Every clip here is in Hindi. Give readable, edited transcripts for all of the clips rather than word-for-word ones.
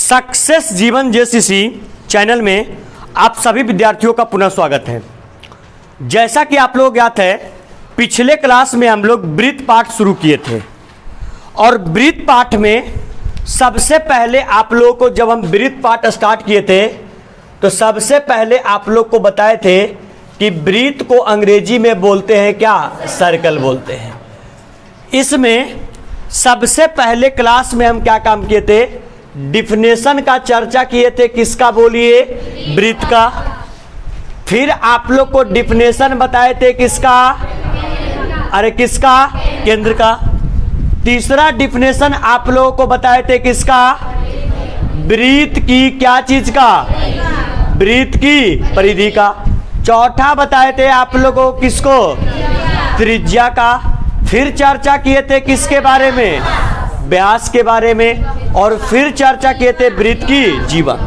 सक्सेस जीवन जेसीसी चैनल में आप सभी विद्यार्थियों का पुनः स्वागत है। जैसा कि आप लोग ज्ञात है, पिछले क्लास में हम लोग वृत्त पाठ शुरू किए थे और वृत्त पाठ में सबसे पहले आप लोगों को जब हम वृत्त पाठ स्टार्ट किए थे तो सबसे पहले आप लोग को बताए थे कि वृत्त को अंग्रेजी में बोलते हैं क्या? सर्कल बोलते हैं। इसमें सबसे पहले क्लास में हम क्या काम किए थे? डिफिनेशन का चर्चा किए थे। किसका बोलिए? वृत्त का। फिर आप लोग को डिफिनेशन बताए थे किसका? अरे किसका? केंद्र का। तीसरा डिफिनेशन आप लोगों को बताए थे किसका? वृत्त की क्या चीज का? वृत्त की परिधि का। चौथा बताए थे आप लोगों को किसको? त्रिज्या का। फिर चर्चा किए थे किसके बारे में? व्यास के बारे में। और फिर चर्चा किए थे वृत्त की जीवन।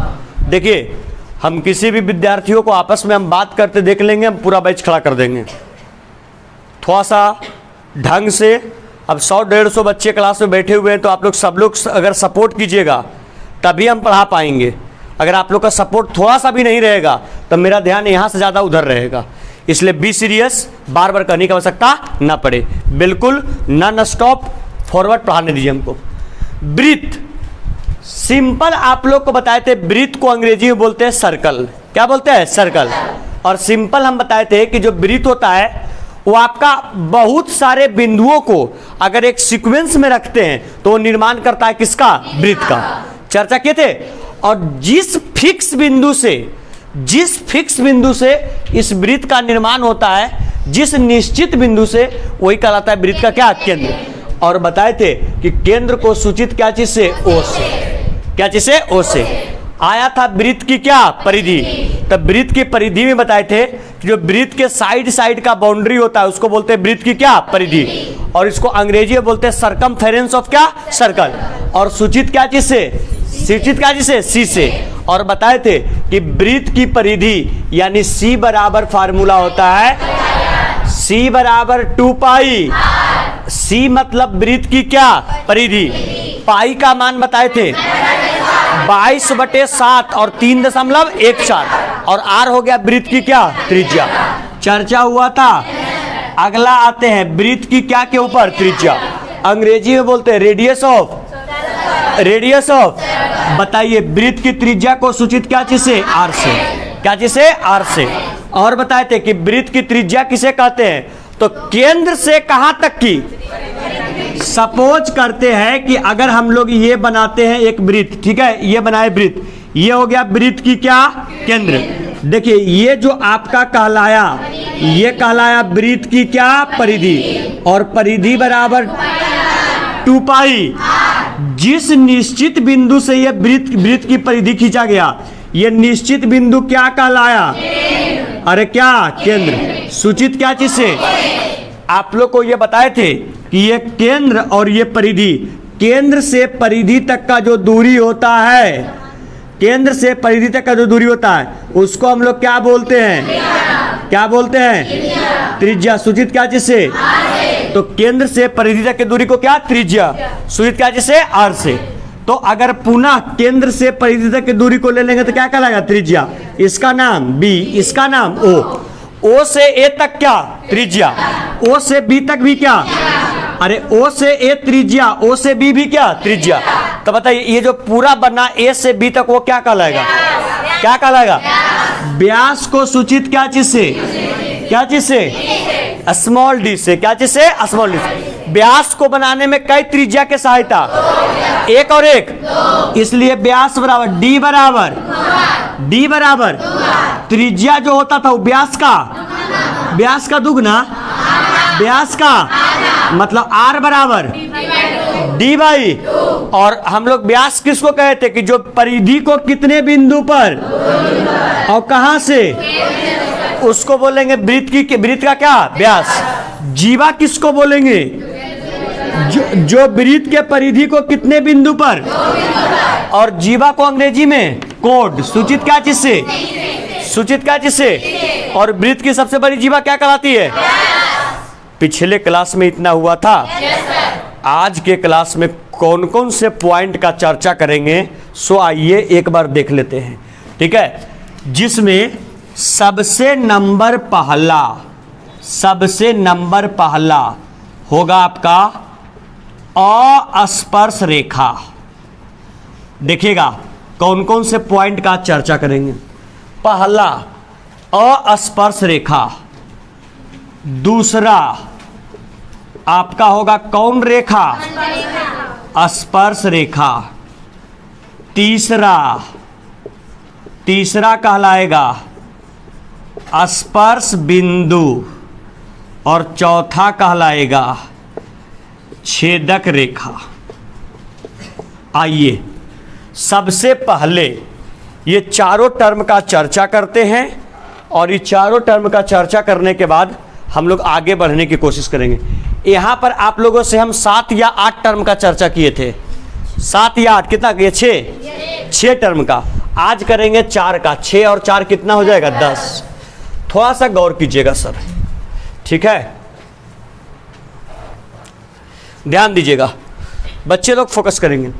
देखिए, हम किसी भी विद्यार्थियों को आपस में हम बात करते देख लेंगे, हम पूरा बैच खड़ा कर देंगे थोड़ा सा ढंग से। अब 100-150 बच्चे क्लास में बैठे हुए हैं तो आप लोग सब लोग अगर सपोर्ट कीजिएगा तभी हम पढ़ा पाएंगे। अगर आप लोग का सपोर्ट थोड़ा सा भी नहीं रहेगा तो मेरा ध्यान यहाँ से ज़्यादा उधर रहेगा। इसलिए बी सीरियस, बार बार करने की आवश्यकता ना पड़े, बिल्कुल नॉन स्टॉप फॉरवर्ड पढ़ाने दीजिए हमको। वृत्त सिंपल आप लोग को बताए थे, वृत्त को अंग्रेजी में बोलते हैं सर्कल। क्या बोलते हैं? सर्कल। और सिंपल हम बताए थे कि जो वृत्त होता है वो आपका बहुत सारे बिंदुओं को अगर एक सीक्वेंस में रखते हैं तो वो निर्माण करता है किसका? वृत्त का। चर्चा किए थे। और जिस फिक्स बिंदु से इस वृत्त का निर्माण होता है, जिस निश्चित बिंदु से, वही कहलाता है वृत्त का क्या? केंद्र। और बताए थे कि केंद्र को सूचित क्या चीज से? ओ से। क्या चीज से? ओ से। आया था वृत्त की क्या? परिधि। तब वृत्त की परिधि में बताए थे कि जो वृत्त के साइड का बाउंड्री होता है उसको बोलते हैं वृत्त की क्या? परिधि। और इसको अंग्रेजी में बोलते हैं सरकमफेरेंस ऑफ क्या? सर्कल। और सूचित क्या चीज से? सूचित क्या चीज से? सी से। और बताए थे कि वृत्त की परिधि यानी सी बराबर फार्मूला होता है सी बराबर 2 पाई। सी मतलब वृत्त की क्या? परिधि। पाई का मान बताए थे 22/7 और 3.14 और आर हो गया वृत्त की क्या? त्रिज्या। चर्चा हुआ था। अगला आते हैं वृत्त की क्या के ऊपर? त्रिज्या। अंग्रेजी में बोलते हैं रेडियस ऑफ। बताइए वृत्त की त्रिज्या को सूचित क्या चीज से? आर से। क्या चीज से? आर से। और बताए थे कि वृत्त की त्रिज्या किसे कहते हैं? तो केंद्र से कहां तक की? सपोज करते हैं कि अगर हम लोग ये बनाते हैं एक वृत्त, ठीक है, ये बनाए वृत्त, ये हो गया वृत्त की क्या? केंद्र। देखिए ये जो आपका कहलाया, ये कहलाया वृत्त की क्या? परिधि। और परिधि बराबर 2 पाई। जिस निश्चित बिंदु से ये वृत्त की परिधि खींचा गया, ये निश्चित बिंदु क्या कहलाया? अरे क्या? केंद्र। सूचित क्या चीज से? आप लोग को ये बताए थे कि ये केंद्र और ये परिधि, केंद्र से परिधि तक का जो दूरी होता है, केंद्र से परिधि तक का जो दूरी होता है उसको हम लोग क्या बोलते हैं? क्या बोलते हैं? त्रिज्या। सूचित क्या चीज से? तो केंद्र से परिधि तक की दूरी को क्या? त्रिज्या। सूचित क्या चीज से? आर से। तो अगर पुनः केंद्र से परिधि तक की दूरी को ले लेंगे तो क्या कहलाएगा? त्रिज्या। इसका नाम बी, इसका नाम ओ से ए तक क्या? त्रिज्या। ओ से बी तक भी क्या? अरे ओ से ए त्रिज्या, ओ से बी भी क्या? त्रिज्या। तो बताइए ये जो पूरा बना ए से बी तक वो क्या कहलाएगा? क्या कहलाएगा? व्यास को सूचित क्या चीज से? क्या चीज से? स्मॉल डी से। क्या चीज से? स्मॉल डी से। व्यास को बनाने में कई त्रिज्या के सहायता? एक और एक। इसलिए व्यास बराबर डी बराबर त्रिज्या जो होता था वो व्यास का दुगना, व्यास का मतलब आर बराबर डी बाई। और हम लोग व्यास किसको कहते कि जो परिधि को कितने बिंदु पर और कहां से, उसको बोलेंगे वृत्त का क्या? व्यास। जीवा किसको बोलेंगे? जो वृत्त के परिधि को कितने बिंदु पर, और जीवा को अंग्रेजी में कोड। सूचित क्या चीज से? सूचित क्या चीज से? और वृत्त की सबसे बड़ी जीवा क्या कहलाती है? पिछले क्लास में इतना हुआ था। आज के क्लास में कौन कौन से पॉइंट का चर्चा करेंगे, सो आइए एक बार देख लेते हैं। ठीक है, जिसमें सबसे नंबर पहला होगा आपका अस्पर्श रेखा। देखिएगा कौन कौन से पॉइंट का चर्चा करेंगे। पहला अस्पर्श रेखा, दूसरा आपका होगा कौन रेखा, स्पर्श रेखा, तीसरा कहलाएगा स्पर्श बिंदु, और चौथा कहलाएगा छेदक रेखा। आइए सबसे पहले ये चारों टर्म का चर्चा करते हैं, और ये चारों टर्म का चर्चा करने के बाद हम लोग आगे बढ़ने की कोशिश करेंगे। यहाँ पर आप लोगों से हम 7 या 8 टर्म का चर्चा किए थे, 7 या 8 कितना किए, 6 टर्म का। आज करेंगे 4 का, 6 और 4 कितना हो जाएगा, 10। थोड़ा सा गौर कीजिएगा सर, ठीक है, ध्यान दीजिएगा, बच्चे लोग फोकस करेंगे।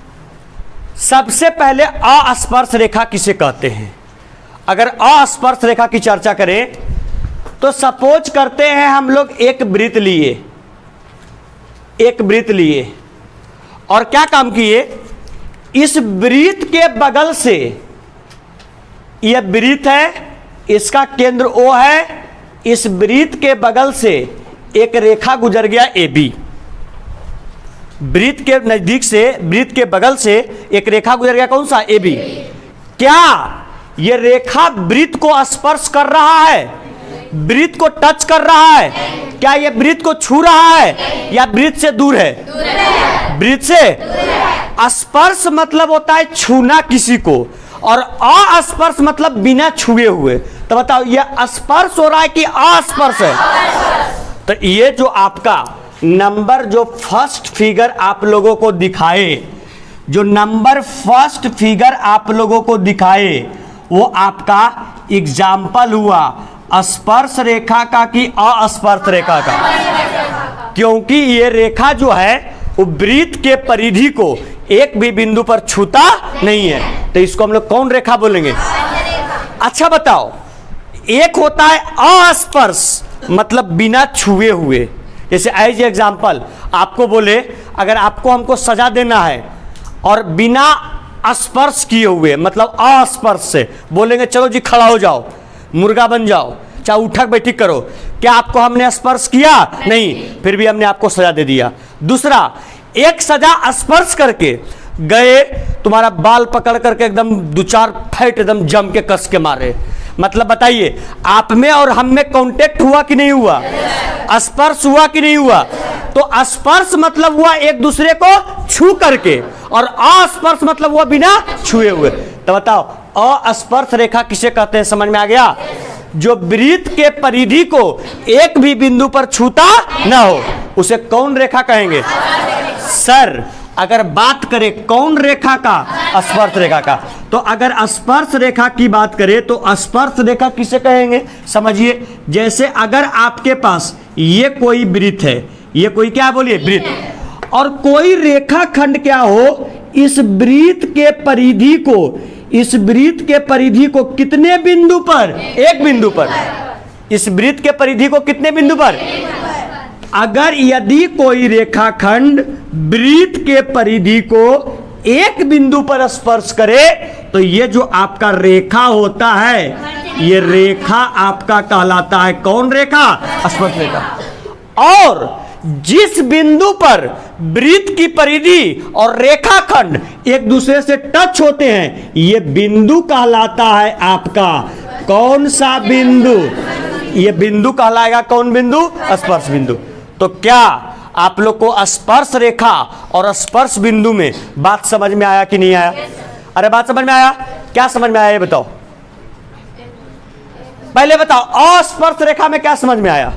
सबसे पहले अस्पर्श रेखा किसे कहते हैं। अगर अस्पर्श रेखा की चर्चा करें तो सपोज करते हैं हम लोग एक वृत्त लिए और क्या काम किए, इस वृत्त के बगल से, यह वृत्त है, इसका केंद्र O है, इस वृत्त के बगल से एक रेखा गुजर गया AB। वृत्त के नजदीक से, वृत्त के बगल से एक रेखा गुजर गया, कौन सा, AB। क्या यह रेखा वृत्त को स्पर्श कर रहा है, वृत्त को टच कर रहा है, क्या यह वृत्त को छू रहा है, या वृत्त से दूर है, वृत्त से। स्पर्श मतलब होता है छूना किसी को, और अस्पर्श मतलब बिना छुए हुए। तो बताओ यह स्पर्श हो रहा है कि अस्पर्श है। तो ये जो आपका नंबर, जो फर्स्ट फिगर आप लोगों को दिखाए, जो नंबर फर्स्ट फिगर आप लोगों को दिखाए, वो आपका एग्जाम्पल हुआ स्पर्श रेखा का कि अस्पर्श रेखा का। क्योंकि ये रेखा जो है वो वृत्त के परिधि को एक भी बिंदु पर छूता नहीं है, तो इसको हम लोग कौन रेखा बोलेंगे। अच्छा बताओ, एक होता है अस्पर्श मतलब बिना छुए हुए। जैसे एज एग्जाम्पल आपको बोले, अगर आपको हमको सजा देना है और बिना स्पर्श किए हुए मतलब अस्पर्श से बोलेंगे चलो जी खड़ा हो जाओ, मुर्गा बन जाओ, चाहे उठक बैठक करो, क्या आपको हमने स्पर्श किया, नहीं, फिर भी हमने आपको सजा दे दिया। दूसरा, एक सजा स्पर्श करके गए, तुम्हारा बाल पकड़ करके एकदम 2-4 फैट एकदम जम के कस के मारे, मतलब बताइए आप में और हम में कांटेक्ट हुआ कि नहीं हुआ, स्पर्श हुआ कि नहीं हुआ। तो स्पर्श मतलब हुआ एक दूसरे को छू करके, और अस्पर्श मतलब हुआ बिना छुए हुए। तो बताओ अस्पर्श रेखा किसे कहते हैं, समझ में आ गया। जो वृत्त के परिधि को एक भी बिंदु पर छूता ना हो, उसे कौन रेखा कहेंगे। सर अगर बात करें कौन रेखा का, स्पर्श रेखा का, तो अगर स्पर्श रेखा की बात करें तो स्पर्श रेखा किसे कहेंगे, समझिए। जैसे अगर आपके पास ये कोई वृत्त है, ये कोई क्या बोलिए वृत्त, और कोई रेखा खंड क्या हो, इस वृत्त के परिधि को, इस वृत्त के परिधि को कितने बिंदु पर, एक बिंदु पर, इस वृत्त के परिधि को कितने बिंदु पर। अगर यदि कोई रेखाखंड वृत्त के परिधि को एक बिंदु पर स्पर्श करे, तो ये जो आपका रेखा होता है, ये रेखा आपका कहलाता है कौन रेखा, स्पर्श रेखा। और जिस बिंदु पर वृत्त की परिधि और रेखाखंड एक दूसरे से टच होते हैं, ये बिंदु कहलाता है आपका कौन सा बिंदु, ये बिंदु कहलाएगा कौन बिंदु, स्पर्श बिंदु। तो क्या आप लोग को स्पर्श रेखा और स्पर्श बिंदु में बात समझ में आया कि नहीं आया। अरे बात समझ में आया, क्या समझ में आया ये बताओ, पहले बताओ। अस्पर्श रेखा में क्या समझ में आया,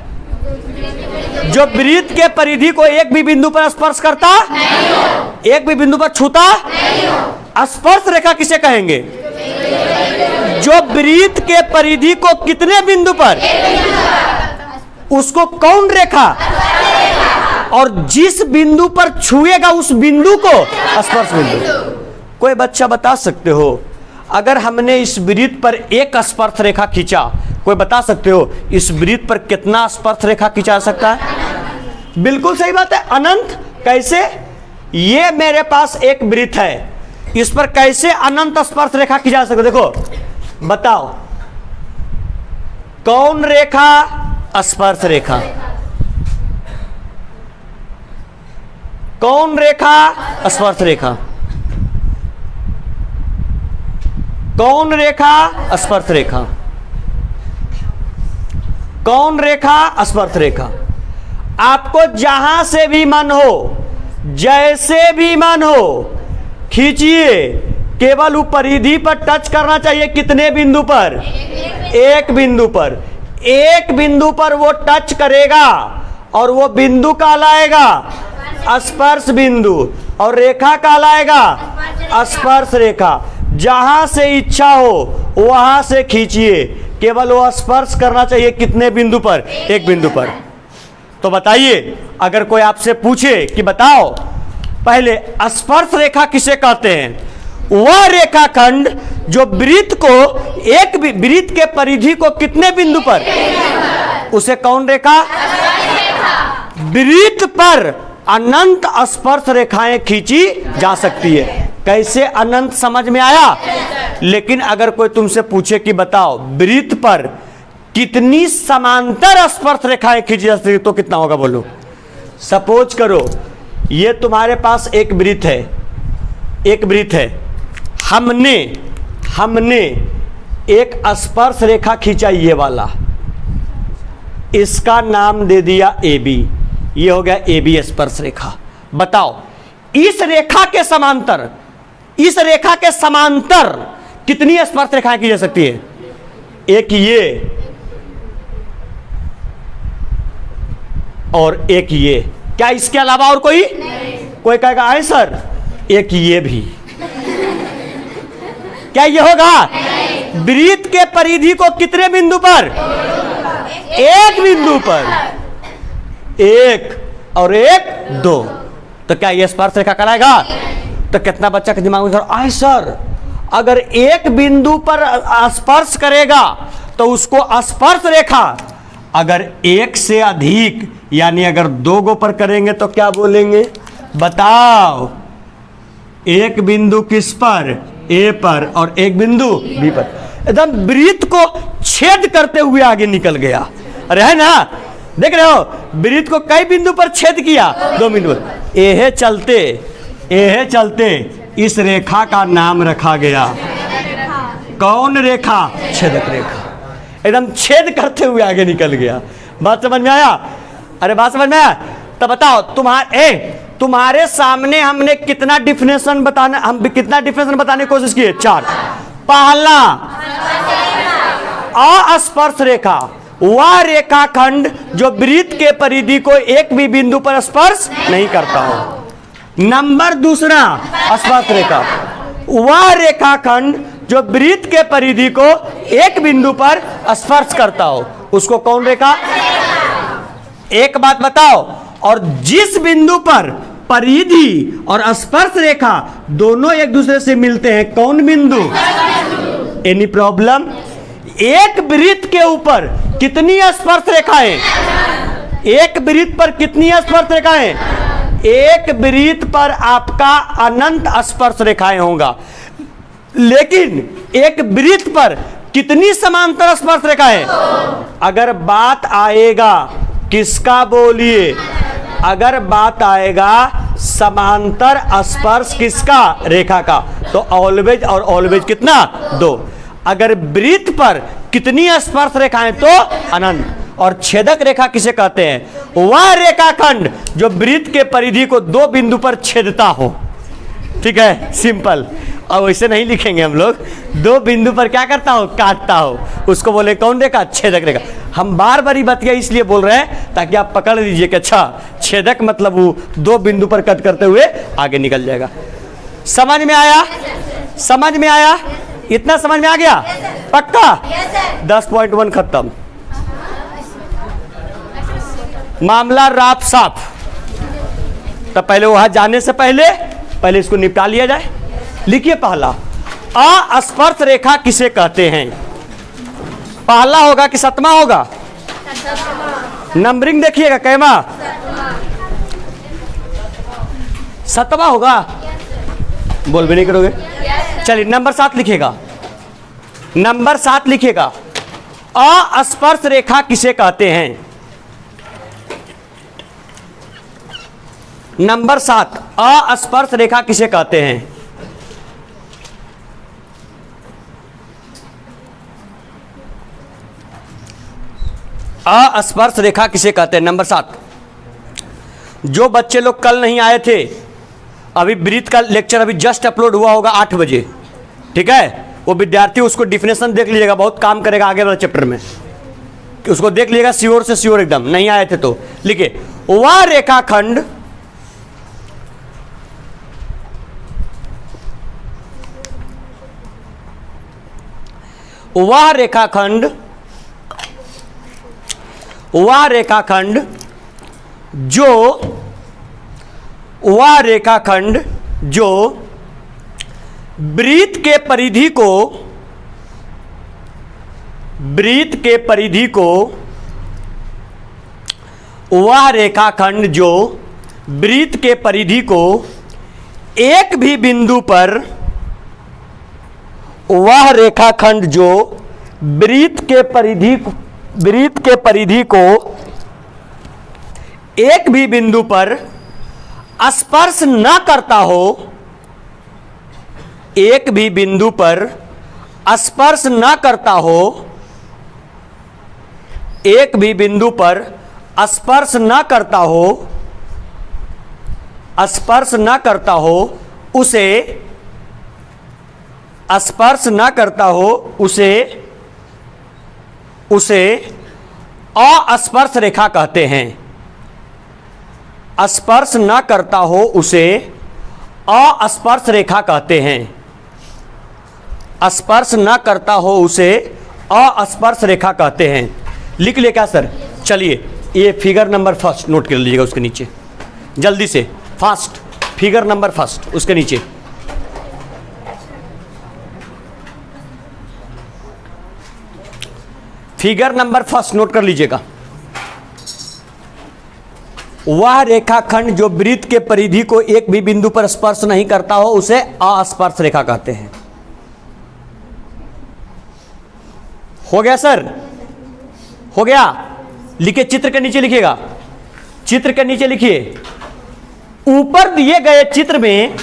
जो वृत्त के परिधि को एक भी बिंदु पर स्पर्श करता नहीं, एक भी बिंदु पर छूता नहीं। स्पर्श रेखा किसे कहेंगे, जो वृत्त के परिधि को कितने बिंदु पर, उसको कौन रेखा, और जिस बिंदु पर छुएगा उस बिंदु को स्पर्श बिंदु। कोई बच्चा बता सकते हो अगर हमने इस वृत्त पर एक स्पर्श रेखा खींचा, कोई बता सकते हो इस वृत्त पर कितना स्पर्श रेखा खींचा जा सकता है? बिल्कुल सही बात है, अनंत। कैसे? ये मेरे पास एक वृत्त है, इस पर कैसे अनंत स्पर्श रेखा खींचा जा सकता है? देखो बताओ, कौन रेखा? स्पर्श रेखा। कौन रेखा? स्पर्श रेखा। कौन रेखा? स्पर्श रेखा। कौन रेखा? स्पर्श रेखा। आपको जहां से भी मन हो, जैसे भी मन हो, खींचिए। केवल वो परिधि पर टच करना चाहिए। कितने बिंदु पर? एक बिंदु पर। एक बिंदु पर वो टच करेगा और वो बिंदु कहलाएगा स्पर्श बिंदु, और रेखा कहलाएगा स्पर्श रेखा। जहां से इच्छा हो वहां से खींचिए, केवल वो स्पर्श करना चाहिए। कितने बिंदु पर? एक बिंदु पर। तो बताइए, अगर कोई आपसे पूछे कि बताओ पहले स्पर्श रेखा किसे कहते हैं? वह रेखाखंड जो वृत्त को, एक वृत्त के परिधि को कितने बिंदु पर, उसे कौन रेखा? वृत्त पर अनंत स्पर्श रेखाएं खींची जा सकती है। कैसे अनंत समझ में आया? लेकिन अगर कोई तुमसे पूछे कि बताओ वृत्त पर कितनी समांतर स्पर्श रेखाएं खींची जा सकती है, तो कितना होगा बोलो? सपोज करो ये तुम्हारे पास एक वृत्त है, एक वृत्त है, हमने एक स्पर्श रेखा खींचा ये वाला, इसका नाम दे दिया AB। ये हो गया AB स्पर्श रेखा। बताओ इस रेखा के समांतर, इस रेखा के समांतर कितनी स्पर्श रेखाएं की जा सकती है? एक ये और एक ये। क्या इसके अलावा और कोई? कोई कहेगा आए सर एक ये भी। क्या ये होगा? वृत्त के परिधि को कितने बिंदु पर? एक बिंदु पर। एक और एक दो। तो क्या ये स्पर्श रेखा कहलाएगा? तो कितना बच्चा के दिमाग में आए सर अगर एक बिंदु पर स्पर्श करेगा तो उसको स्पर्श रेखा, अगर एक से अधिक यानी अगर दो गो पर करेंगे तो क्या बोलेंगे? बताओ। एक बिंदु किस पर? ए पर, और एक बिंदु बी पर। एकदम वृत्त को छेद करते हुए आगे निकल गया। अरे है ना, देख रहे हो वृत्त को कई बिंदु पर छेद किया? दो बिंदु पर। एहे चलते इस रेखा का नाम रखा गया कौन रेखा? छेदक रेखा। एकदम छेद करते हुए आगे निकल गया। बात समझ में आया? अरे बात समझ में आया? तो बताओ तुम्हारे सामने हमने कितना डिफिनेशन बताने की कोशिश की है? 4। पहला, अस्पर्श रेखा वह रेखाखंड जो वृत्त के परिधि को एक भी बिंदु पर स्पर्श नहीं करता हो। नंबर दूसरा, स्पर्श रेखा वह रेखाखंड जो वृत्त के परिधि को एक बिंदु पर स्पर्श करता हो, उसको कौन रेखा? एक बात बताओ, और जिस बिंदु पर परिधि और स्पर्श रेखा दोनों एक दूसरे से मिलते हैं, कौन बिंदु? Any problem? एक वृत्त के ऊपर कितनी स्पर्श रेखाएं? एक वृत्त पर कितनी स्पर्श रेखाएं? एक वृत्त पर आपका अनंत स्पर्श रेखाएं होगा। लेकिन एक वृत्त पर कितनी समांतर स्पर्श रेखाएं? अगर बात आएगा किसका बोलिए? अगर बात आएगा समांतर स्पर्श किसका? रेखा का। तो ऑलवेज और ऑलवेज कितना? 2। अगर वृत्त पर कितनी स्पर्श रेखाएं? तो अनंत। और छेदक रेखा किसे कहते हैं? वह रेखाखंड जो वृत्त के परिधि को 2 बिंदु पर छेदता हो। ठीक है, सिंपल। और वैसे नहीं लिखेंगे हम लोग, 2 बिंदु पर क्या करता हो? काटता हो। उसको बोले कौन रेखा? छेदक रेखा। हम बार बार बतिया इसलिए बोल रहे हैं ताकि आप पकड़ लीजिए कि अच्छा छेदक मतलब वो 2 बिंदु पर कट करते हुए आगे निकल जाएगा। समझ में आया? समझ में आया? इतना समझ में आ गया? पक्का? 10.1 खत्म। मामला राफ साफ। तो पहले वहां जाने से पहले इसको निपटा लिया जाए। लिखिए पहला, अस्पर्श रेखा किसे कहते हैं? पहला होगा कि सतमा होगा? नंबरिंग देखिएगा, कैमा सतमा होगा? बोल भी नहीं करोगे। चलिए नंबर 7 लिखिएगा, नंबर 7 लिखिएगा। अस्पर्श रेखा किसे कहते हैं? नंबर 7, अस्पर्श रेखा किसे कहते हैं? अस्पर्श रेखा किसे कहते हैं? नंबर 7। जो बच्चे लोग कल नहीं आए थे, अभी ब्रीथ का लेक्चर अभी जस्ट अपलोड हुआ होगा 8 बजे, ठीक है? वो विद्यार्थी उसको डिफिनेशन देख लीजिएगा, बहुत काम करेगा आगे वाले चैप्टर में, कि उसको देख लीजिएगा श्योर से श्योर एकदम। नहीं आए थे तो लिखिए, वह रेखाखंड वह रेखाखंड जो वृत्त के परिधि को वह रेखाखंड जो वृत्त के परिधि को एक भी बिंदु पर वह रेखाखंड जो वृत्त के परिधि को एक भी बिंदु पर स्पर्श न करता हो, एक भी बिंदु पर स्पर्श न करता हो, एक भी बिंदु पर स्पर्श न करता हो, स्पर्श न करता हो, उसे स्पर्श न करता हो, उसे अस्पर्श रेखा कहते हैं। स्पर्श न करता हो उसे अस्पर्श रेखा कहते हैं। स्पर्श न करता हो उसे अस्पर्श रेखा कहते हैं। लिख लिया क्या सर? चलिए ये फिगर नंबर फर्स्ट नोट कर लीजिएगा, उसके नीचे जल्दी से फास्ट, फिगर नंबर फर्स्ट उसके नीचे। फिगर नंबर फर्स्ट नोट कर लीजिएगा। वह रेखाखंड जो वृत्त के परिधि को एक भी बिंदु पर स्पर्श नहीं करता हो उसे अस्पर्श रेखा कहते हैं। हो गया सर? हो गया? लिखिए, चित्र के नीचे लिखिएगा, चित्र के नीचे लिखिए, ऊपर दिए गए चित्र में,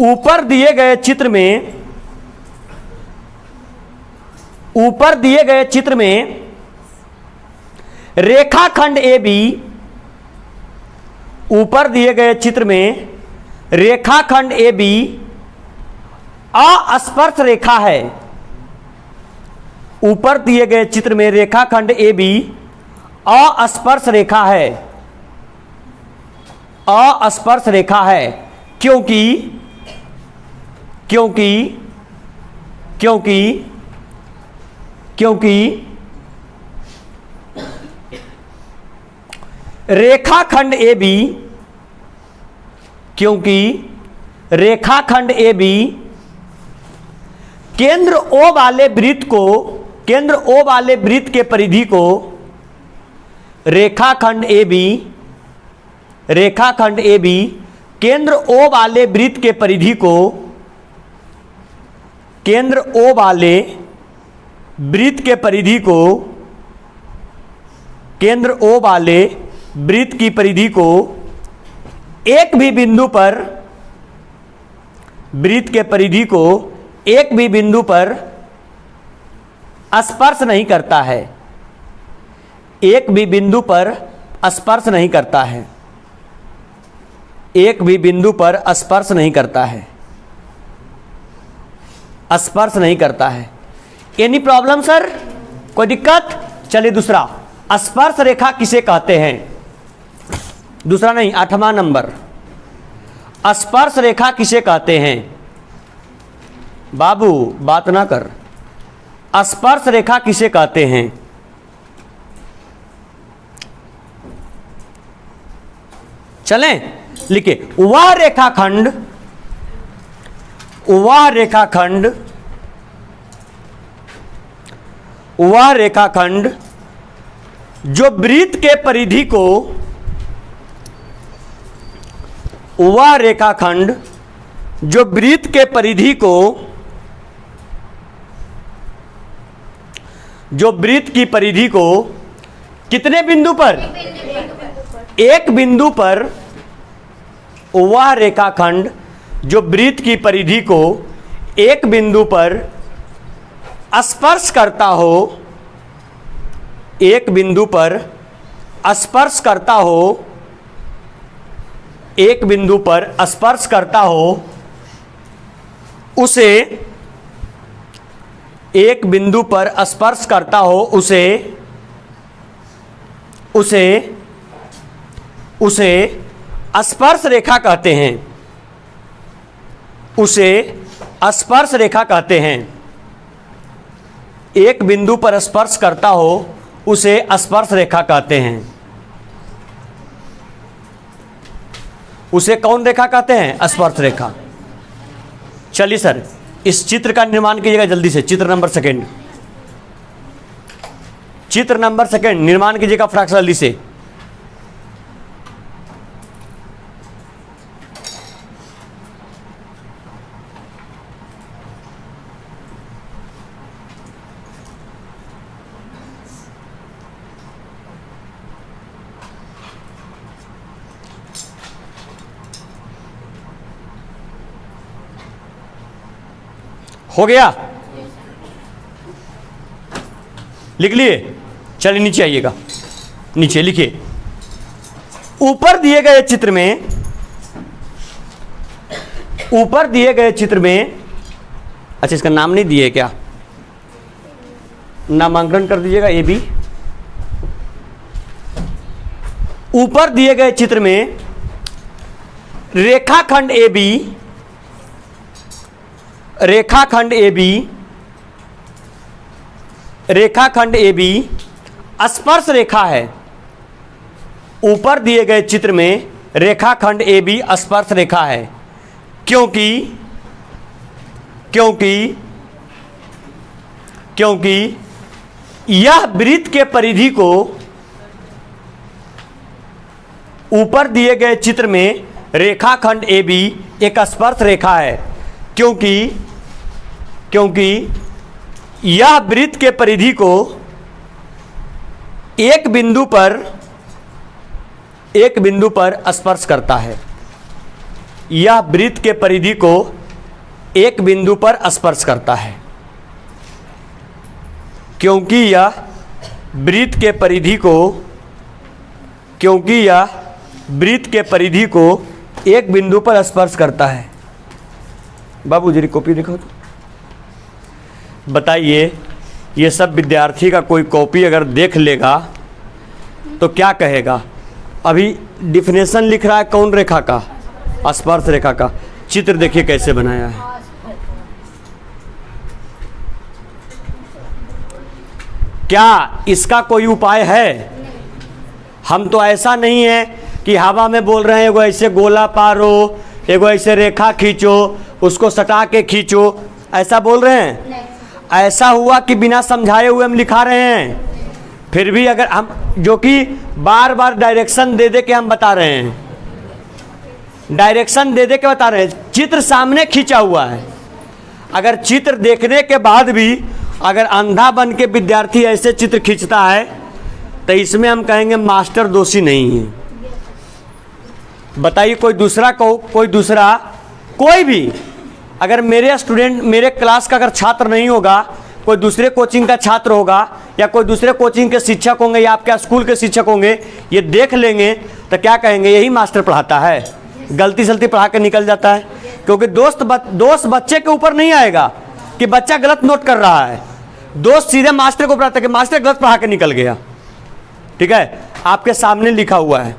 ऊपर दिए गए चित्र में, ऊपर दिए गए चित्र में रेखाखंड AB, ऊपर दिए गए चित्र में रेखाखंड AB अस्पर्श रेखा है। ऊपर दिए गए चित्र में रेखाखंड AB अस्पर्श रेखा है, अस्पर्श रेखा है। क्योंकि क्योंकि क्योंकि क्योंकि रेखाखंड AB, क्योंकि रेखाखंड AB केंद्र O वाले वृत्त को, केंद्र O वाले वृत्त के परिधि को, रेखाखंड AB, रेखाखंड AB केंद्र O वाले वृत्त के परिधि को, केंद्र O वाले वृत्त के परिधि को, केंद्र O वाले वृत्त की परिधि को एक भी बिंदु पर, वृत्त के परिधि को एक भी बिंदु पर स्पर्श नहीं करता है, एक भी बिंदु पर स्पर्श नहीं करता है, एक भी बिंदु पर स्पर्श नहीं करता है, स्पर्श नहीं करता है। Any problem sir? कोई दिक्कत? चलिए दूसरा, स्पर्श रेखा किसे कहते हैं? दूसरा नहीं, 8वां नंबर, स्पर्श रेखा किसे कहते हैं? बाबू बात ना कर, स्पर्श रेखा किसे कहते हैं? चलें, लिखिए वह रेखाखंड, वह रेखाखंड, वह रेखाखंड जो वृत्त के परिधि को, वह रेखाखंड जो वृत्त के परिधि को, जो वृत्त की परिधि को कितने बिंदु पर, एक बिंदु पर, वह रेखाखंड जो वृत्त की परिधि को एक बिंदु पर स्पर्श करता हो, एक बिंदु पर स्पर्श करता हो, एक बिंदु पर स्पर्श करता हो, उसे, एक बिंदु पर स्पर्श करता हो उसे, उसे उसे स्पर्श रेखा कहते हैं, उसे स्पर्श रेखा कहते हैं। एक बिंदु पर स्पर्श करता हो उसे स्पर्श रेखा कहते हैं। उसे कौन रेखा कहते हैं? स्पर्श रेखा। चलिए सर, इस चित्र का निर्माण कीजिएगा जल्दी से। चित्र नंबर सेकंड, चित्र नंबर सेकंड निर्माण कीजिएगा फटाक से जल्दी से। हो गया? लिख लिए? चलिए नीचे आइएगा, नीचे लिखिए। ऊपर दिए गए चित्र में, ऊपर दिए गए चित्र में, अच्छा इसका नाम नहीं दिए क्या? नामांकन कर दीजिएगा ए बी। ऊपर दिए गए चित्र में रेखाखंड ए बी, रेखाखंड ए बी, रेखाखंड ए बी स्पर्श रेखा है। ऊपर दिए गए चित्र में रेखाखंड ए बी स्पर्श रेखा है, क्योंकि क्योंकि क्योंकि यह वृत्त के परिधि को, ऊपर दिए गए चित्र में रेखाखंड ए बी एक स्पर्श रेखा है, क्योंकि क्योंकि यह वृत्त के परिधि को एक बिंदु पर, एक बिंदु पर स्पर्श करता है। यह वृत्त के परिधि को एक बिंदु पर स्पर्श करता है, क्योंकि यह वृत्त के परिधि को, क्योंकि यह वृत्त के परिधि को एक बिंदु पर स्पर्श करता है। बाबू जरी कॉपी दिखाओ तो। बताइए, ये सब विद्यार्थी का कोई कॉपी अगर देख लेगा तो क्या कहेगा? अभी डिफिनेशन लिख रहा है कौन रेखा का? स्पर्श रेखा का। चित्र देखिए कैसे बनाया है। क्या इसका कोई उपाय है? हम तो ऐसा नहीं है कि हवा में बोल रहे हैं एगो ऐसे गोला पारो, एगो ऐसे रेखा खींचो, उसको सटा के खींचो, ऐसा बोल रहे हैं? ऐसा हुआ कि बिना समझाए हुए हम लिखा रहे हैं। फिर भी अगर हम, जो कि बार बार डायरेक्शन दे दे के हम बता रहे हैं, डायरेक्शन दे दे के बता रहे हैं, चित्र सामने खींचा हुआ है। अगर चित्र देखने के बाद भी अगर अंधा बन के विद्यार्थी ऐसे चित्र खींचता है तो इसमें हम कहेंगे मास्टर दोषी नहीं है। बताइए कोई दूसरा कोई दूसरा कोई भी अगर मेरे स्टूडेंट, मेरे क्लास का अगर छात्र नहीं होगा, कोई दूसरे कोचिंग का छात्र होगा या कोई दूसरे कोचिंग के शिक्षक होंगे या आपके स्कूल के शिक्षक होंगे, ये देख लेंगे तो क्या कहेंगे? यही मास्टर पढ़ाता है, गलती सलती पढ़ा के निकल जाता है। क्योंकि दोस्त बच्चे के ऊपर नहीं आएगा कि बच्चा गलत नोट कर रहा है, दोस्त सीधे मास्टर को पढ़ाता है कि मास्टर गलत पढ़ा के निकल गया। ठीक है, आपके सामने लिखा हुआ है,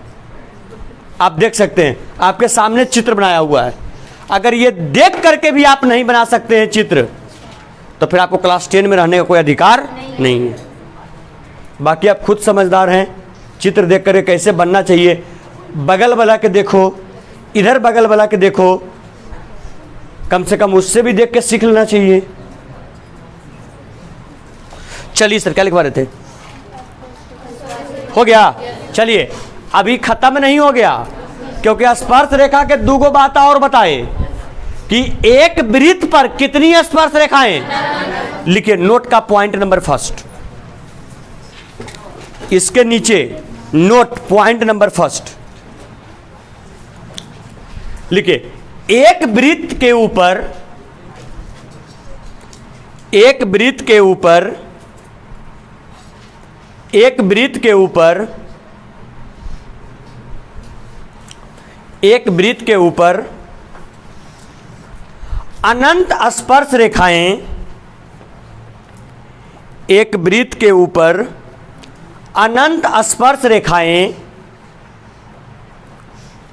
आप देख सकते हैं, आपके सामने चित्र बनाया हुआ है। अगर ये देख करके भी आप नहीं बना सकते हैं चित्र, तो फिर आपको क्लास 10 में रहने का कोई अधिकार नहीं है। बाकी आप खुद समझदार हैं, चित्र देख कर कैसे बनना चाहिए। बगल वाला के देखो, इधर बगल वाला के देखो, कम से कम उससे भी देख के सीख लेना चाहिए। चलिए सर क्या लिखवा रहे थे? हो गया। चलिए अभी खत्म नहीं हो गया, क्योंकि स्पर्श रेखा के दो गो बात और बताए कि एक वृत्त पर कितनी स्पर्श रेखाएं। लिखिए नोट का पॉइंट नंबर फर्स्ट, इसके नीचे नोट पॉइंट नंबर फर्स्ट लिखिए, एक वृत्त के ऊपर, एक वृत्त के ऊपर, एक वृत्त के ऊपर, एक वृत्त के ऊपर अनंत स्पर्श रेखाएं, एक वृत्त के ऊपर अनंत स्पर्श रेखाएं,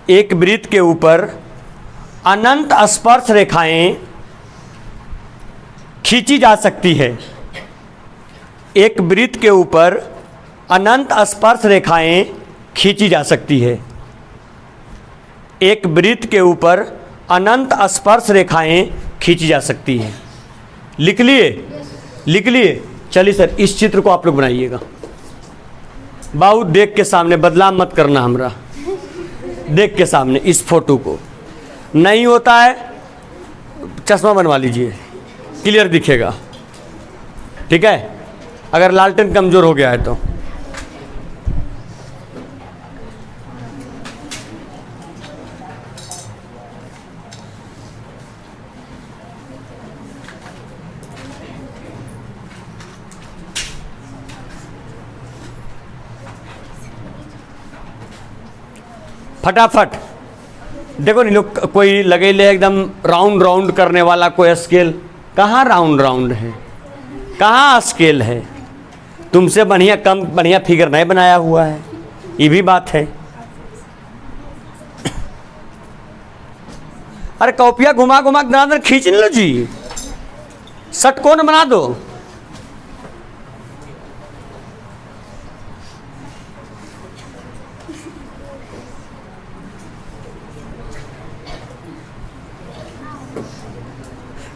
एक वृत्त के ऊपर अनंत स्पर्श रेखाएं खींची जा सकती है। एक वृत्त के ऊपर अनंत स्पर्श रेखाएं खींची जा सकती है। एक वृत्त के ऊपर अनंत स्पर्श रेखाएं खींची जा सकती हैं। लिख लिए? लिख लिए? चलिए सर इस चित्र को आप लोग बनाइएगा। बाबू देख के सामने, बदलाव मत करना, हमरा देख के सामने इस फोटो को। नहीं होता है चश्मा बनवा लीजिए, क्लियर दिखेगा। ठीक है, अगर लालटेन कमजोर हो गया है तो। फटाफट देखो नहीं लोग, कोई लगे ले एकदम राउंड राउंड करने वाला कोई स्केल। कहाँ राउंड राउंड है, कहाँ स्केल है? तुमसे बढ़िया कम बढ़िया फिगर नहीं बनाया हुआ है, ये भी बात है। अरे कॉपिया घुमा घुमा दरादर खींच लो जी, षटकोण बना दो।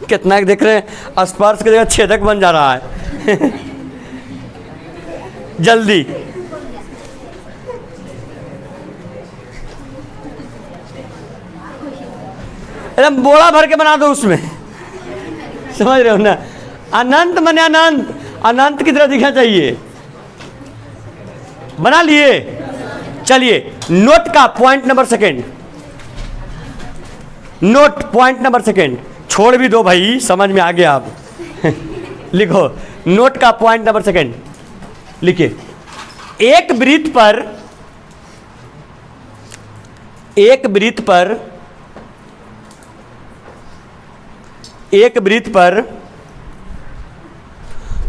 कितना देख रहे हैं, स्पर्श की जगह छेदक बन जा रहा है। जल्दी एकदम बोरा भर के बना दो उसमें, समझ रहे हो ना? अनंत माने अनंत, अनंत की तरह दिखना चाहिए। बना लिए? चलिए नोट का point number second, note point number second, छोड़ भी दो भाई, समझ में आ गया आप। लिखो नोट का पॉइंट नंबर सेकंड, लिखिए एक वृत्त पर, एक वृत्त पर, एक वृत्त पर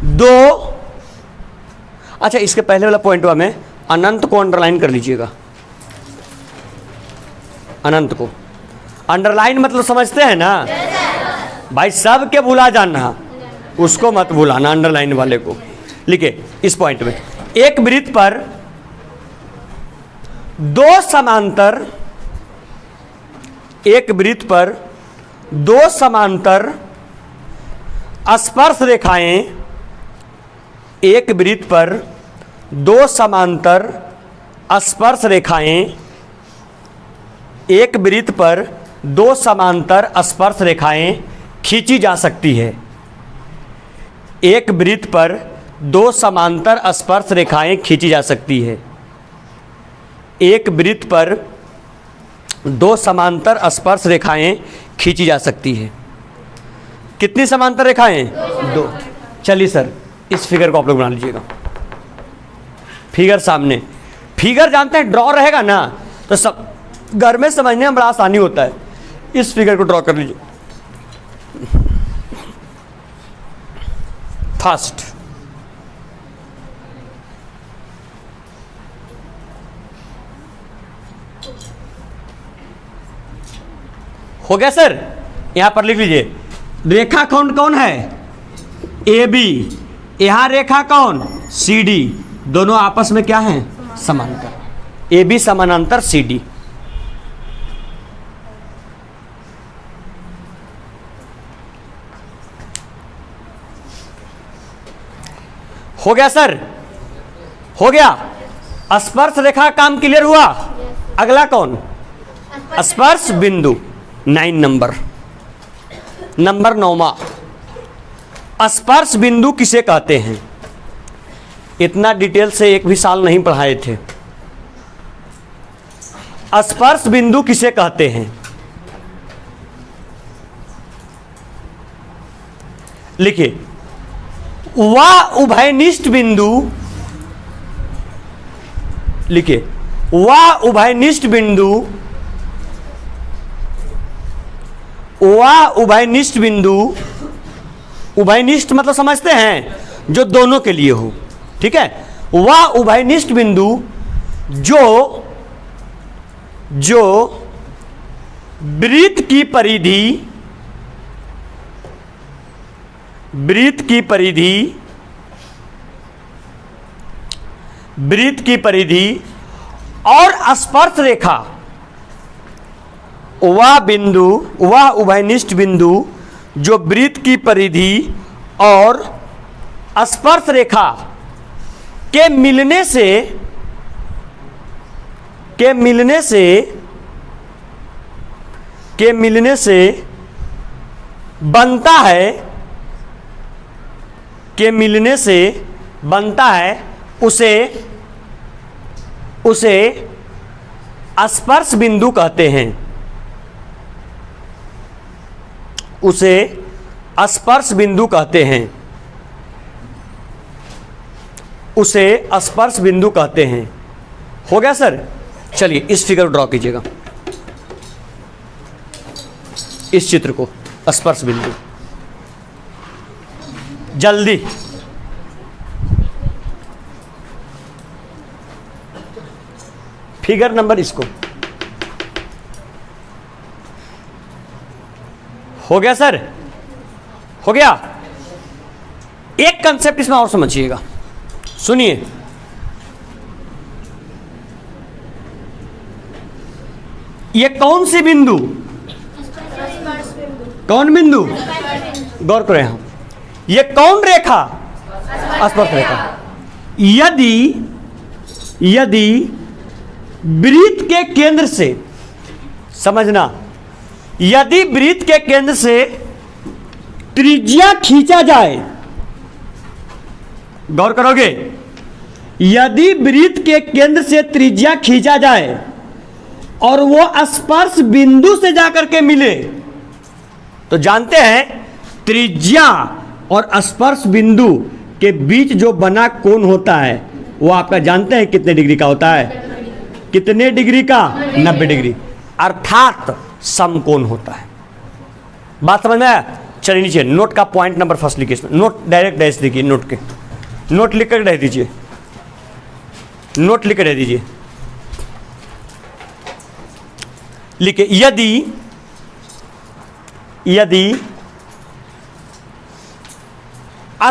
दो, अच्छा इसके पहले वाला पॉइंट हुआ में अनंत को अंडरलाइन कर लीजिएगा। अनंत को अंडरलाइन मतलब समझते हैं ना भाई, सब के भुला जाना, उसको मत भुलाना, अंडरलाइन वाले को। लिखिए इस पॉइंट में एक वृत्त पर दो समांतर, एक वृत्त पर दो समांतर स्पर्श रेखाएं, एक वृत्त पर दो समांतर स्पर्श रेखाएं, एक वृत्त पर दो समांतर स्पर्श रेखाएं खींची जा सकती है। एक वृत्त पर दो समांतर स्पर्श रेखाएं खींची जा सकती है। एक वृत्त पर दो समांतर स्पर्श रेखाएं खींची जा सकती है। कितनी समांतर रेखाएं? दो। चलिए सर इस फिगर को आप लोग बना लीजिएगा। फिगर सामने, फिगर जानते हैं ड्रॉ रहेगा ना तो सब घर में समझने में बड़ा आसानी होता है। इस फिगर को ड्रॉ कर लीजिए। फर्स्ट हो गया सर, यहां पर लिख लीजिए रेखा कौन कौन है? A B. यहां रेखा कौन? C D. दोनों आपस में क्या है? समांतर। ए बी समानांतर सी डी। हो गया सर, हो गया। स्पर्श रेखा का काम क्लियर हुआ। अगला कौन? स्पर्श बिंदु। 9 नंबर, नंबर 9वां, स्पर्श बिंदु किसे कहते हैं? इतना डिटेल से एक भी साल नहीं पढ़ाए थे। स्पर्श बिंदु किसे कहते हैं? लिखिए, वह उभयनिष्ठ बिंदु, लिखिए, वह उभयनिष्ठ बिंदु, वह उभयनिष्ठ बिंदु, उभयनिष्ठ मतलब समझते हैं जो दोनों के लिए हो, ठीक है। वह उभयनिष्ठ बिंदु जो वृत्त की परिधि, वृत्त की परिधि, वृत्त की परिधि और स्पर्श रेखा, वह बिंदु, वह उभयनिष्ठ बिंदु जो वृत्त की परिधि और स्पर्श रेखा के मिलने से, के मिलने से, के मिलने से बनता है, के मिलने से बनता है, उसे उसे स्पर्श बिंदु कहते हैं। उसे स्पर्श बिंदु कहते हैं। उसे स्पर्श बिंदु कहते हैं। हो गया सर? चलिए इस फिगर को ड्रॉ कीजिएगा, इस चित्र को, स्पर्श बिंदु, जल्दी। फिगर नंबर इसको। हो गया सर? हो गया। एक कंसेप्ट इसमें और समझिएगा, सुनिए। ये कौन सी बिंदु? कौन बिंदु? गौर करें हम। ये कौन रेखा? स्पर्श रेखा। यदि वृत्त के केंद्र से, समझना, यदि वृत्त के केंद्र से त्रिज्या खींचा जाए, गौर करोगे, यदि वृत्त के केंद्र से त्रिज्या खींचा जाए और वो स्पर्श बिंदु से जाकर के मिले, तो जानते हैं त्रिज्या और स्पर्श बिंदु के बीच जो बना कोण होता है वो आपका जानते हैं कितने डिग्री का होता है? कितने डिग्री का? 90 डिग्री, अर्थात समकोण होता है। बात समझ में आया? चलिए नीचे नोट का पॉइंट नंबर फर्स्ट लिखिए, इसमें नोट डायरेक्ट डैश देखिए, नोट के, नोट लिख कर रह दीजिए, नोट लिख कर रह दीजिए। लिखिए, यदि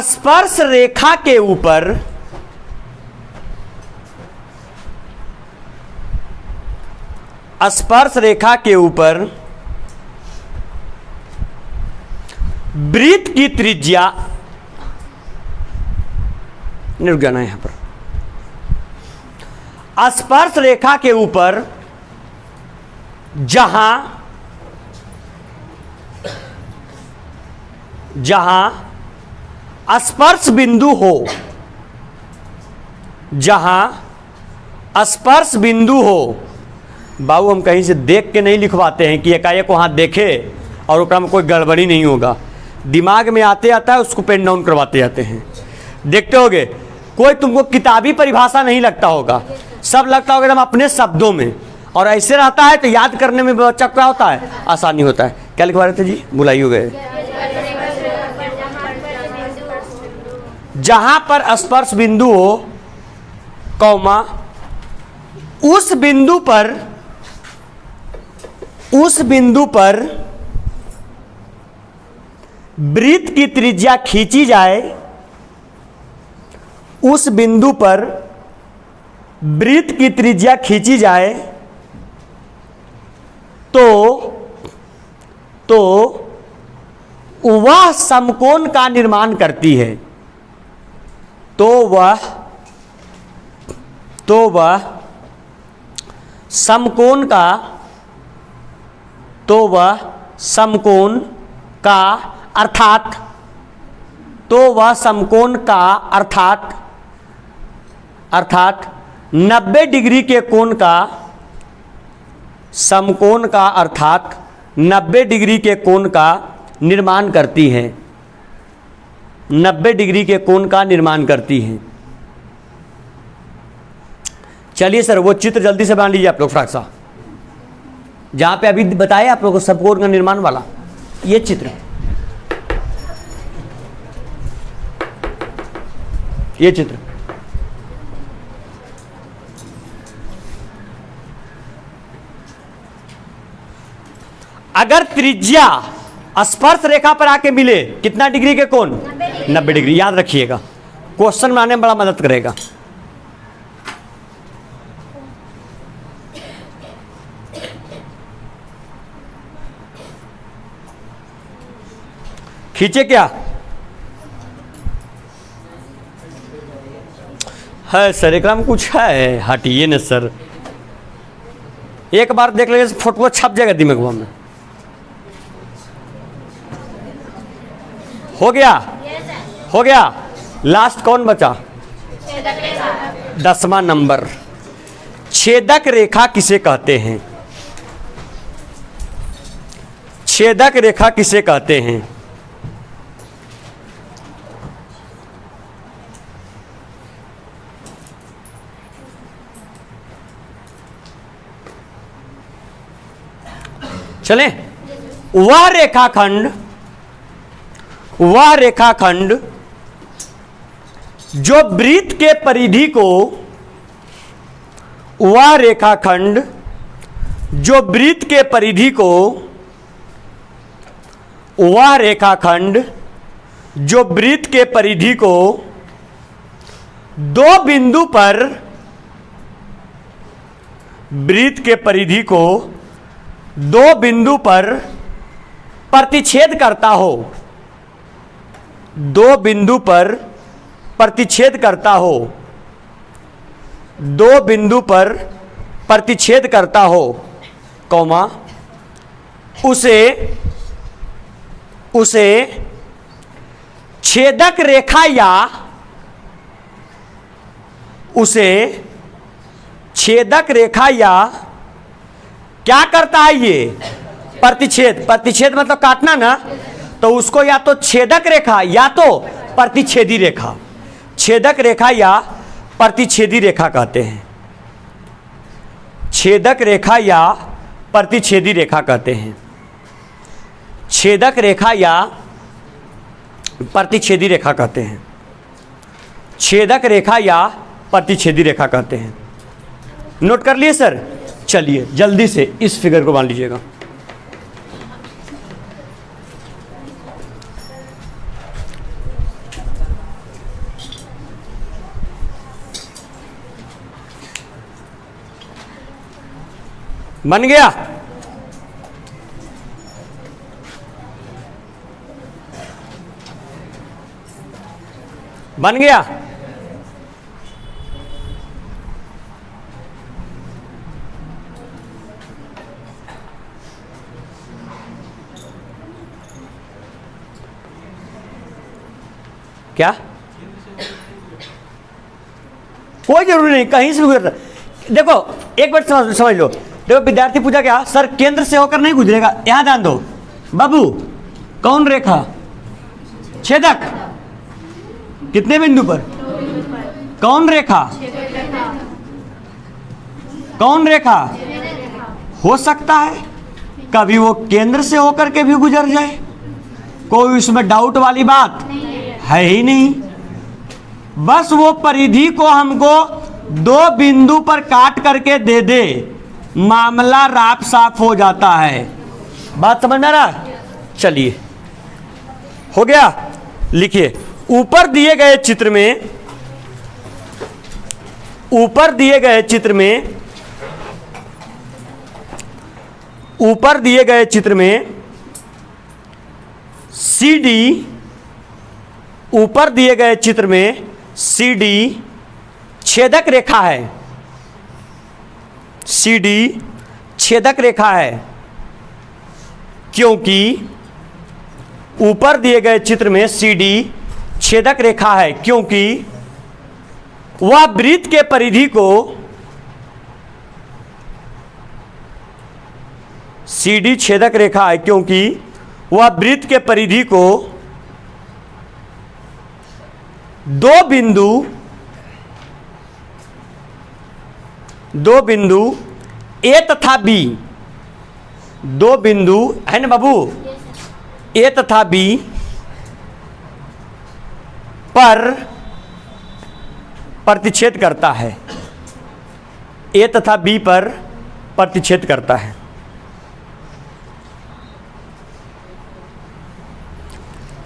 स्पर्श रेखा के ऊपर स्पर्श रेखा के ऊपर वृत्त की त्रिज्या, रुक जाना यहां पर, स्पर्श रेखा के ऊपर जहां स्पर्श बिंदु हो, जहां स्पर्श बिंदु हो। बाबू हम कहीं से देख के नहीं लिखवाते हैं कि एकाएक वहां देखे और उसका में कोई गड़बड़ी नहीं होगा, दिमाग में आते आता है, उसको पेन डाउन करवाते जाते हैं। देखते होगे कोई तुमको किताबी परिभाषा नहीं लगता होगा, सब लगता होगा एकदम अपने शब्दों में, और ऐसे रहता है तो याद करने में बच्चा क्या होता है? आसानी होता है। क्या लिखवा रहे थे जी? भुलाई हो गए। जहां पर स्पर्श बिंदु हो, कौमा, उस बिंदु पर वृत्त की त्रिज्या खींची जाए, उस बिंदु पर वृत्त की त्रिज्या खींची जाए तो वह समकोण का निर्माण करती है। तो वह समकोण का अर्थात 90 डिग्री के कोण का समकोण का अर्थात 90 डिग्री के कोण का निर्माण करती है। 90 डिग्री के कोण का निर्माण करती है। चलिए सर वो चित्र जल्दी से बना लीजिए आप लोग फटाक सा, जहां पे अभी बताया आप लोगों को समकोण का निर्माण वाला ये चित्र, ये चित्र। अगर त्रिज्या स्पर्श रेखा पर आके मिले कितना डिग्री के कोण? 90 डिग्री। याद रखिएगा, क्वेश्चन बनाने में बड़ा मदद करेगा। खींचे क्या है सर? एक में कुछ है, हटिए न सर, एक बार देख लीजिए फोटो छप जाएगा दिमाग में। हो गया, हो गया। लास्ट कौन बचा? 10वां नंबर। छेदक रेखा किसे कहते हैं? छेदक रेखा किसे कहते हैं? चले, वह रेखाखंड जो वृत्त के परिधि को, वह रेखाखंड जो वृत्त के परिधि को, वह रेखाखंड जो वृत्त के परिधि को दो बिंदु पर, वृत्त के परिधि को दो बिंदु पर प्रतिच्छेद करता हो, दो बिंदु पर प्रतिच्छेद करता हो, दो बिंदु पर प्रतिच्छेद करता हो, कौमा, उसे छेदक रेखा या उसे छेदक रेखा या क्या करता है? ये प्रतिच्छेद, प्रतिच्छेद मतलब काटना ना, तो उसको या तो छेदक रेखा या तो प्रतिच्छेदी रेखा, छेदक रेखा या प्रतिच्छेदी रेखा कहते हैं। छेदक रेखा या प्रतिच्छेदी रेखा कहते हैं। छेदक रेखा या प्रतिच्छेदी रेखा कहते हैं। छेदक रेखा या प्रतिच्छेदी रेखा कहते हैं। नोट कर लिए सर? चलिए जल्दी से इस फिगर को मान लीजिएगा। बन गया? बन गया? क्या? कोई जरूरी नहीं, कहीं से भी गुजरता। देखो एक बार समझ लो, देखो विद्यार्थी पूछा क्या सर केंद्र से होकर नहीं गुजरेगा? यहां ध्यान दो बाबू, कौन रेखा? छेदक। कितने बिंदु पर? कौन रेखा? कौन रेखा? हो सकता है कभी वो केंद्र से होकर के भी गुजर जाए, कोई उसमें डाउट वाली बात है ही नहीं। बस वो परिधि को हमको दो बिंदु पर काट करके दे दे, मामला राफ साफ हो जाता है। बात समझ में आ रहा? चलिए हो गया। लिखिए ऊपर दिए गए चित्र में, ऊपर दिए गए चित्र में, ऊपर दिए गए चित्र में CD, ऊपर दिए गए चित्र में सी डी छेदक रेखा है, सी डी छेदक रेखा है, क्योंकि ऊपर दिए गए चित्र में सी डी छेदक रेखा है, क्योंकि वह वृत्त के परिधि को, सी डी छेदक रेखा है क्योंकि वह वृत्त के परिधि को दो बिंदु ए तथा बी, दो बिंदु है ना बाबू, ए तथा बी पर प्रतिच्छेद करता है, ए तथा बी पर प्रतिच्छेद करता है।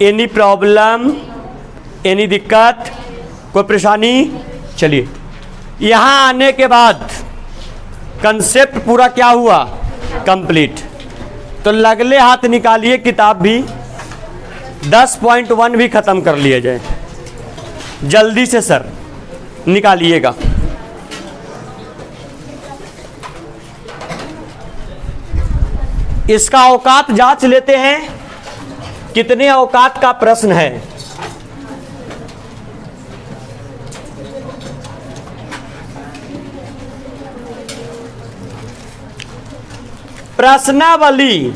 एनी प्रॉब्लम, एनी दिक्कत, कोई परेशानी? चलिए, यहां आने के बाद कंसेप्ट पूरा क्या हुआ? कंप्लीट। तो लगले हाथ निकालिए किताब भी, 10.1 भी खत्म कर लिया जाए जल्दी से सर, निकालिएगा। इसका औकात जांच लेते हैं, कितने औकात का प्रश्न है। प्रश्नावली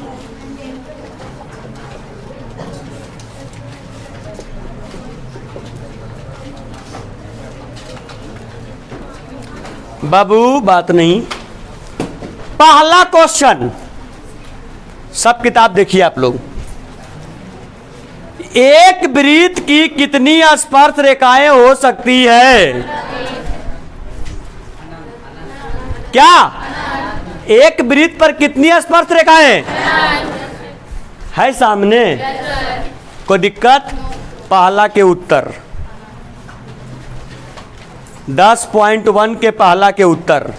बाबू बात नहीं। पहला क्वेश्चन, सब किताब देखिए आप लोग। एक वृत्त की कितनी स्पर्श रेखाएं हो सकती है? क्या एक वृत्त पर कितनी स्पर्श रेखाएं है? सामने कोई दिक्कत? पहला के उत्तर 10.1 के पहला के उत्तर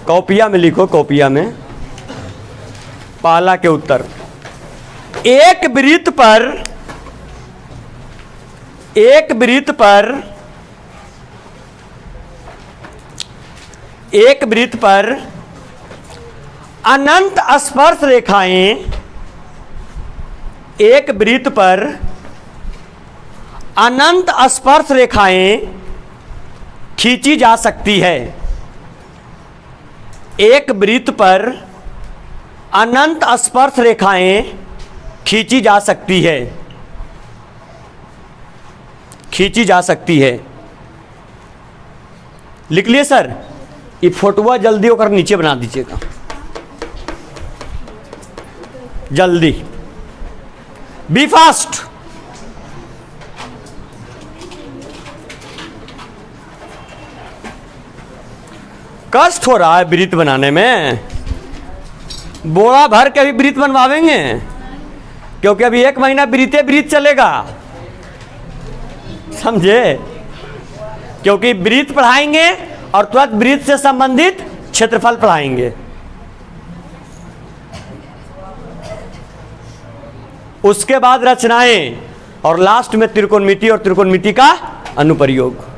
कॉपिया में लिखो, कॉपिया में पहला के उत्तर। एक वृत्त पर अनंत स्पर्श रेखाएं, एक वृत्त पर अनंत स्पर्श रेखाएं खींची जा सकती है। एक वृत्त पर अनंत स्पर्श रेखाएं खींची जा सकती है, खींची जा सकती है। लिख लिए सर? ये फोटोआ जल्दी होकर नीचे बना दीजिएगा, जल्दी, बी फास्ट। कष्ट हो रहा है वृत्त बनाने में, बोरा भर के भी वृत्त बनवावेंगे, क्योंकि अभी 1 महीना वृत्त चलेगा, समझे? क्योंकि वृत्त पढ़ाएंगे और तुरंत वृत्त से संबंधित क्षेत्रफल पढ़ाएंगे। उसके बाद रचनाएं और लास्ट में त्रिकोणमिति और त्रिकोणमिति का अनुप्रयोग।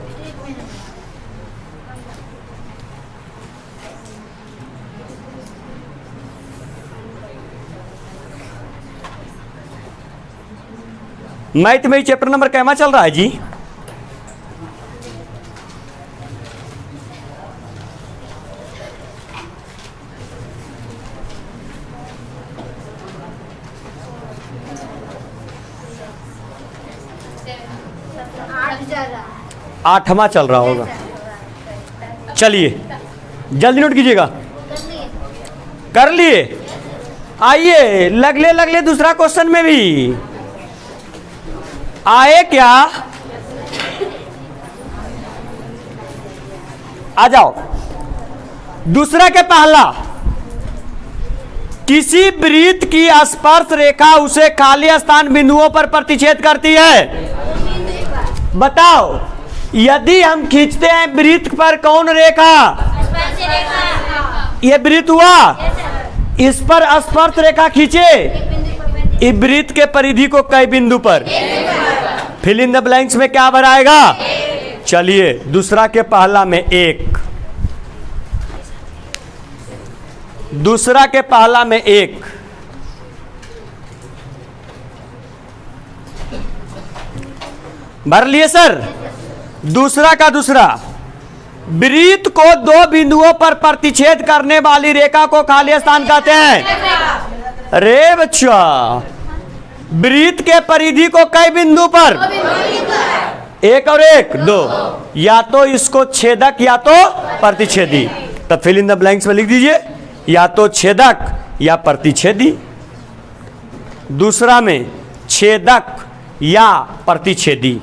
मैथ में चैप्टर नंबर कैमा चल रहा है जी? आठवां चल रहा होगा। चलिए जल्दी नोट कीजिएगा। कर लिए? आइए लगले दूसरा क्वेश्चन में भी आए क्या? आ जाओ। दूसरा के पहला, किसी वृत्त की स्पर्श रेखा उसे खाली स्थान बिंदुओं पर प्रतिच्छेद करती है। बताओ, यदि हम खींचते हैं वृत्त पर कौन रेखा? ये वृत्त हुआ, इस पर स्पर्श रेखा खींचे, इस वृत्त के परिधि को कई बिंदु पर, फिल इन द ब्लैंक्स में क्या भराएगा? चलिए दूसरा के पहला में 1, दूसरा के पहला में 1, भर लिए सर। दूसरा का दूसरा, वृत्त को 2 बिंदुओं पर प्रतिच्छेद करने वाली रेखा को खाली स्थान कहते हैं। अरे बच्चा, वृत्त के परिधि को कई बिंदु पर, 1 और 1 2, या तो इसको छेदक या तो प्रतिच्छेदी। तब फिल इन द ब्लैंक्स में लिख दीजिए, या तो छेदक या प्रतिच्छेदी। दूसरा में छेदक या प्रतिच्छेदी,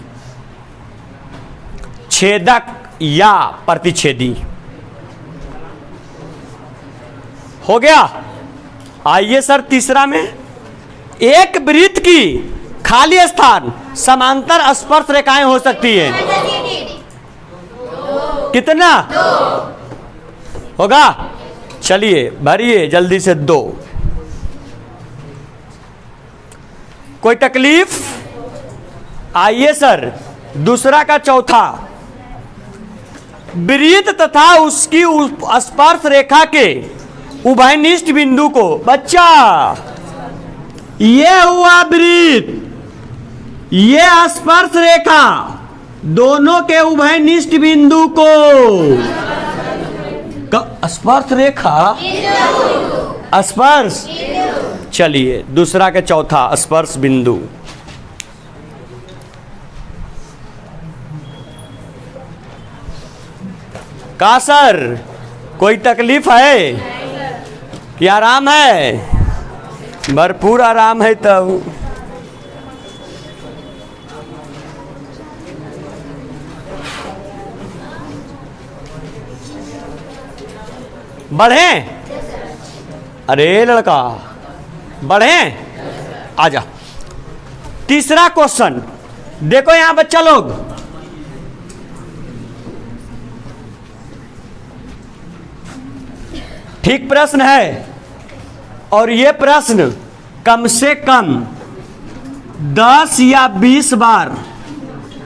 छेदक या प्रतिच्छेदी। हो गया। आइए सर तीसरा में, एक वृत्त की खाली स्थान समांतर स्पर्श रेखाएं हो सकती है। कितना होगा? चलिए भरिए जल्दी से 2। कोई तकलीफ? आइए सर दूसरा का चौथा, वृत्त तथा उसकी स्पर्श रेखा के उभयनिष्ठ बिंदु को, बच्चा ये हुआ वृत्त, ये स्पर्श रेखा, दोनों के उभयनिष्ठ बिंदु को स्पर्श रेखा, स्पर्श। चलिए दूसरा के चौथा, स्पर्श बिंदु। का सर कोई तकलीफ है कि आराम है? भरपूर आराम है। तब बढ़े? अरे लड़का बढ़े, आजा। तीसरा क्वेश्चन देखो यहां बच्चा लोग, ठीक प्रश्न है, और यह प्रश्न कम से कम 10 या 20 बार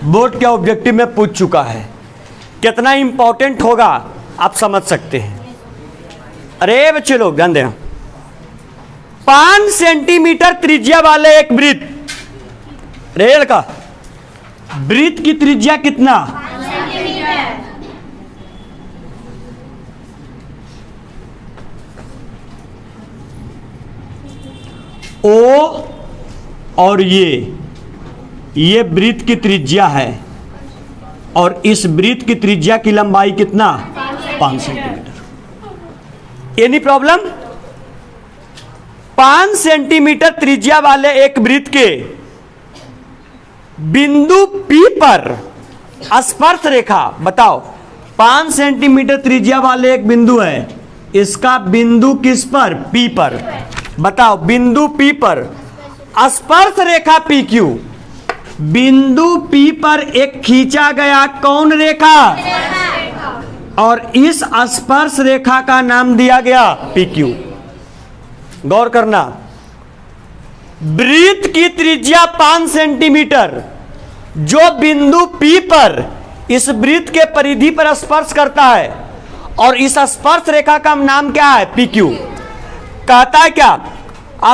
बोर्ड के ऑब्जेक्टिव में पूछ चुका है। कितना इंपॉर्टेंट होगा आप समझ सकते हैं। अरे बच्चे लोग ध्यान दें, 5 सेंटीमीटर त्रिज्या वाले एक वृत्त, रेल का वृत्त की त्रिज्या कितना? ओ और ये वृत्त की त्रिज्या है, और इस वृत्त की त्रिज्या की लंबाई कितना? 5 सेंटीमीटर। Any problem? 5 सेंटीमीटर त्रिज्या वाले एक वृत्त के बिंदु P पर स्पर्श रेखा, बताओ 5 सेंटीमीटर त्रिज्या वाले एक बिंदु है, इसका बिंदु किस पर? P पर। बताओ बिंदु P पर स्पर्श रेखा PQ, बिंदु P पर एक खींचा गया कौन रेखा? और इस स्पर्श रेखा का नाम दिया गया PQ। गौर करना, वृत्त की त्रिज्या 5 सेंटीमीटर जो बिंदु P पर इस वृत्त के परिधि पर स्पर्श करता है, और इस स्पर्श रेखा का नाम क्या है? PQ। कहता है क्या?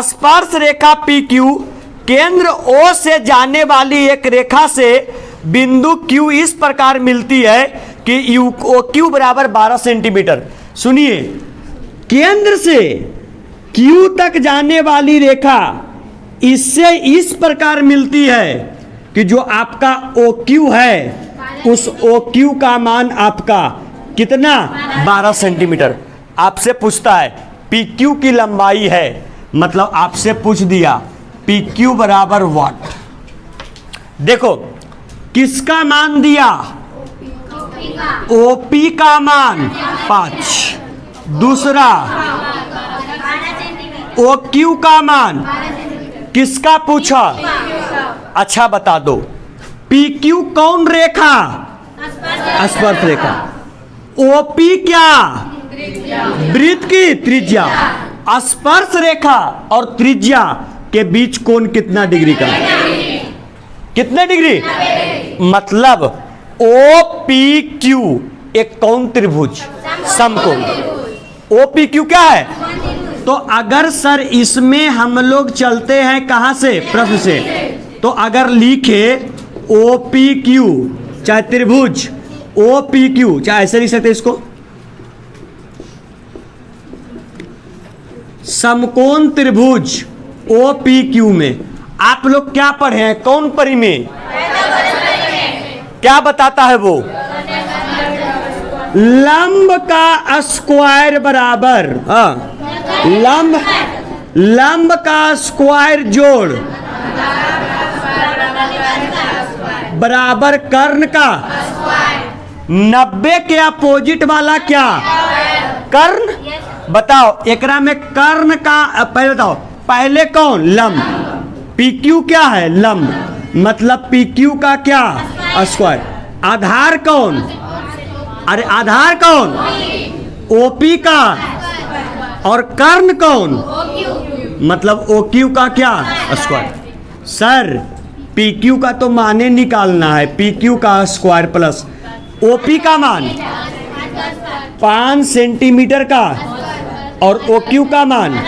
स्पर्श रेखा PQ केंद्र O से जाने वाली एक रेखा से बिंदु Q इस प्रकार मिलती है कि OQ बराबर 12 सेंटीमीटर। सुनिए, केंद्र से Q तक जाने वाली रेखा इससे इस प्रकार मिलती है कि जो आपका OQ है उस OQ का मान आपका कितना? 12 सेंटीमीटर। आपसे पूछता है PQ की लंबाई है, मतलब आपसे पूछ दिया PQ बराबर वाट। देखो किसका मान दिया? OP का मान 5, दूसरा OQ का मान किसका पूछा? अच्छा बता दो, PQ कौन रेखा? स्पर्श रेखा। OP क्या? वृत्त की त्रिज्या। स्पर्श रेखा और त्रिज्या के बीच कोण कितना डिग्री का? कितने डिग्री? मतलब ओ पी क्यू एक कौन त्रिभुज? समकोण। ओ पी क्यू क्या है? तो अगर सर इसमें हम लोग चलते हैं कहां से? प्रश्न से। तो अगर लिखे ओ पी क्यू चाहे त्रिभुज ओ पी क्यू, चाहे ऐसे लिख सकते इसको, समकोण त्रिभुज ओ पी क्यू में आप लोग क्या पढ़े हैं? कौन परी में? क्या बताता है वो? लंब का स्क्वायर बराबर, लंब का स्क्वायर जोड़ बराबर कर्ण का 90 के अपोजिट वाला क्या? कर्ण। बताओ एकरा में कर्ण का पहले बताओ, पहले कौन? लंब। पी क्यू क्या है? लंब, मतलब पी क्यू का क्या? स्क्वायर। आधार कौन? अरे आधार कौन? ओपी का। और कर्ण कौन? मतलब ओ क्यू का क्या? स्क्वायर। सर पी क्यू का तो माने निकालना है, पी क्यू का स्क्वायर प्लस ओपी का मान 5 सेंटीमीटर का और ओ क्यू का मान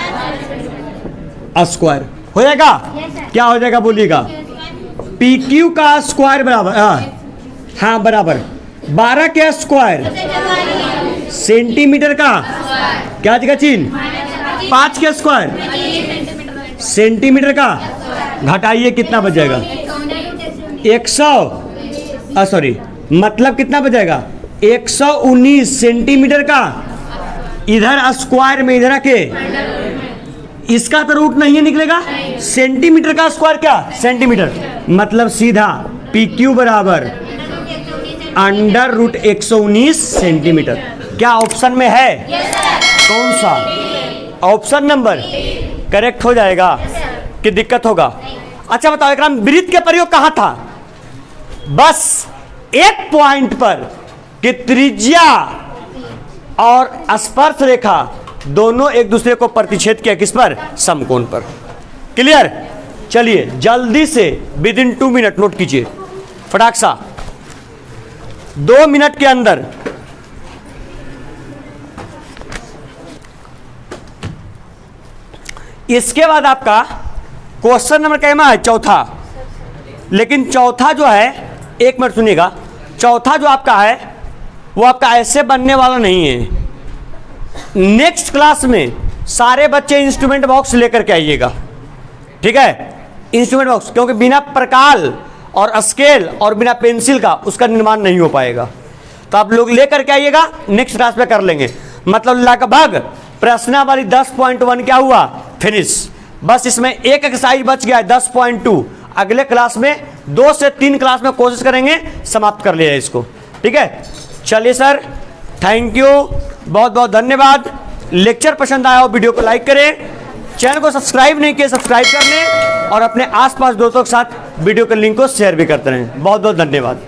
स्क्वायर हो जाएगा। क्या हो जाएगा बोलिएगा? पी क्यू का स्क्वायर बराबर, हाँ बराबर 12 के स्क्वायर सेंटीमीटर का क्या जगह चिन्ह? 5 के स्क्वायर सेंटीमीटर का घटाइए कितना बच जाएगा? 100 सॉरी मतलब कितना बच जाएगा? 119 सेंटीमीटर का। इधर स्क्वायर में इधर के इसका तो रूट नहीं निकलेगा। सेंटीमीटर का स्क्वायर क्या? सेंटीमीटर, मतलब सीधा पी क्यू बराबर अंडर रूट 119 सेंटीमीटर। क्या ऑप्शन में है? कौन सा? ऑप्शन नंबर करेक्ट हो जाएगा कि दिक्कत होगा? अच्छा बताओ एक वृत्त के प्रयोग कहां था? बस एक पॉइंट पर कि त्रिज्या और स्पर्श रेखा दोनों एक दूसरे को प्रतिच्छेद किया, किस पर? समकोण पर। क्लियर? चलिए जल्दी से विद इन 2 मिनट नोट कीजिए फटाक सा, 2 मिनट के अंदर। इसके बाद आपका क्वेश्चन नंबर कहना है चौथा, लेकिन चौथा जो है, एक मिनट सुनिएगा, चौथा जो आपका है वो आपका ऐसे बनने वाला नहीं है। नेक्स्ट क्लास में सारे बच्चे इंस्ट्रूमेंट बॉक्स लेकर के आइएगा, ठीक है? इंस्ट्रूमेंट बॉक्स, क्योंकि बिना प्रकाल और स्केल और बिना पेंसिल का उसका निर्माण नहीं हो पाएगा। तो आप लोग लेकर के आइएगा, नेक्स्ट क्लास में कर लेंगे। मतलब लगभग प्रश्नावली 10.1 क्या हुआ? फिनिश। बस इसमें एक एक्सरसाइज बच गया है 10.2। अगले क्लास में 2 से 3 क्लास में कोशिश करेंगे समाप्त कर लिया इसको, ठीक है? चलिए सर, थैंक यू, बहुत बहुत धन्यवाद। लेक्चर पसंद आया हो वीडियो को लाइक करें, चैनल को सब्सक्राइब नहीं किया सब्सक्राइब कर लें और अपने आसपास दोस्तों के साथ वीडियो के लिंक को शेयर भी करते रहें। बहुत बहुत धन्यवाद।